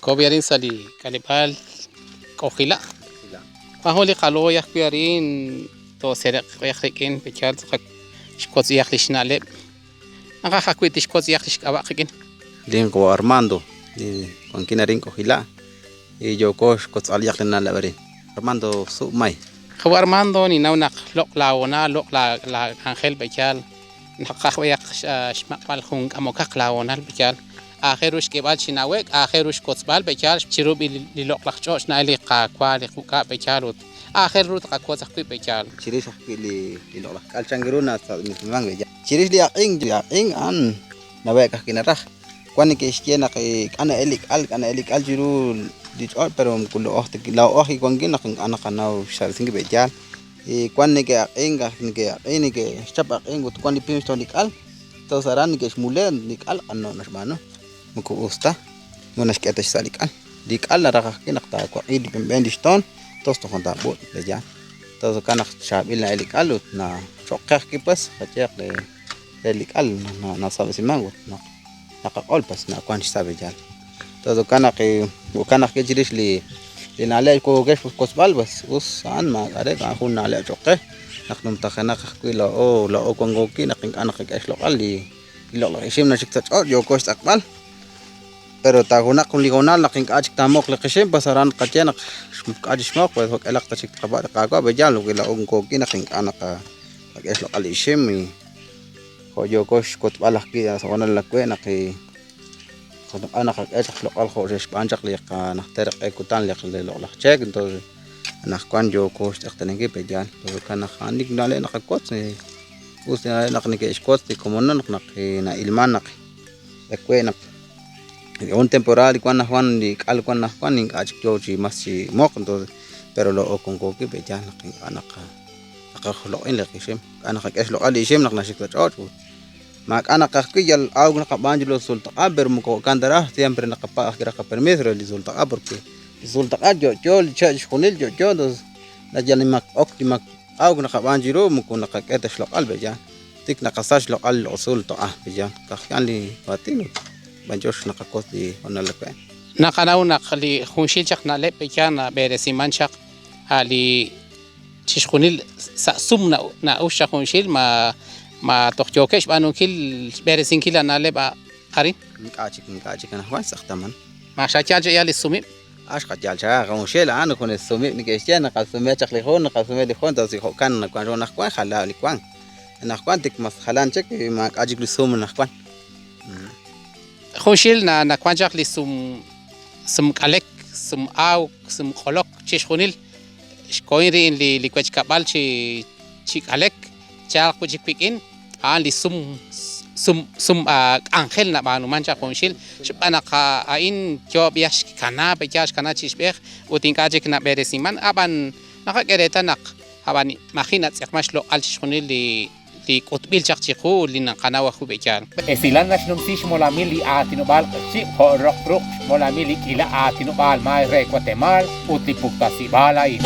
Juan sali kalipal kohila. Paholi kalo yak piarin to serek yak rikin pechal shkots yak lishnale. Nakahakwit shkots yak lishkawakin. Lin ko Armando di Juan rin kohila. Y yo kosh kots al yak na labari. Armando su mai. Ko Armando ni naunak lok laona lok la Angel pechal. Nakakwayak shmakpal hung amokak laona pechal. آخرش که بعد شنوک آخرش کتبال بچال چرو بیلی لقلقچوش نایلی قاقوال خوکا بچالود آخر رود قاقوز خوی بچال چریش بیلی لقلق الچنگرونا میسمان بچال چریش لیاقین آن نوک کنا رخ کوانی که اشکینا که انا الیک ال چرو دیچال پرم کل آخت لا آخی کوانگینا انا کناو شرسینگ بچال کوانی که اینی که شب این بود کوانی پیمستون لیکال تو سرانی که شمولن لیکال آنو نشمانو muku usta munas kita salikan dikal la rakah kinak ta ko id bendiston tos to konta bot leja tos kanak shabil na elikalut na chokah kipas kacek le elikal na sabe simangut na nakakol pas na kwan sabe jal tos kanak ke jiris li nale ko ges kosbal bas us an ma are ka hun nale chokah naknum ta kanak kwilo o la o kongoki naking anak ke lokal li lo isim na siktat yo kos akmal pero tagunak kung ligonal naking kajik tamok lekishim pasaran katyanak kajik smok pues hok elak tasik kabar kagwa bejal wila ung koki naking anak kages lokal ishim hoyo kosh kot balak ki sa onal lakwe naki kodok anak kages lokal khores panjak liak nak terek ekutan liak lokal check entonces anak kwan yo kosh taktanengi bejal to kanak anik nale nakakot ni us nak ni keskot ti komonan nak na ilman nak ekwe nak un temporal cuando Juan di al cuando Juan in achik joji masi mok entonces pero lo con koki bejan anak lo in le kishim anak es lo ali shim nak nashik chot mak anak kiyal aug nak banjlo sulta aber muko kandara siempre nak pa akhira ka permiso li sulta porque sulta ajo jol chaj khunil jo dos la jani mak optimak aug nak banjiro muko nak etes lo al bejan tik nak sash lo al sulta bejan ka li patino banjos nakakot di onalakwe nakanaw nakali khunshil chak na le pechana beresiman chak ali chishkhunil sa sumna na usha khunshil ma tokhjokesh banunkil beresinkila na le ba arin nikachik kana hwan saktaman ma shachal ya li sumi ash qajal cha khunshil anu kun sumi nikeshana qasumi chak li khon qasumi li khon tasi kan kwan ron kwan khala li kwan na kwan tik mas khalan chek ma ajik li sum na kwan خونشيل نا كوانجاك لي سم كالك سم او سم خلق تشيش خونيل شكوين رين لي كوج كابال تشي كالك تشال كوج بيكين ان لي سم انخل نا بانو مانجا خونشيل شبانا كا ان جوب ياش كانا بياش كانا تشيش بيخ وتينكاجك نا بيرسيمان ابان نخا كريتا نق هباني ماخينا تسخماش لو التش خونيل لي كتبيل چخو لنا قناوه خوب بچال اسیلان نشنم سیش مولامیلی آتینوبال چی خورق پروخ مولامیلی کیلا آتینوبال مای ریک و تمال اوتی پوکتا سی بالای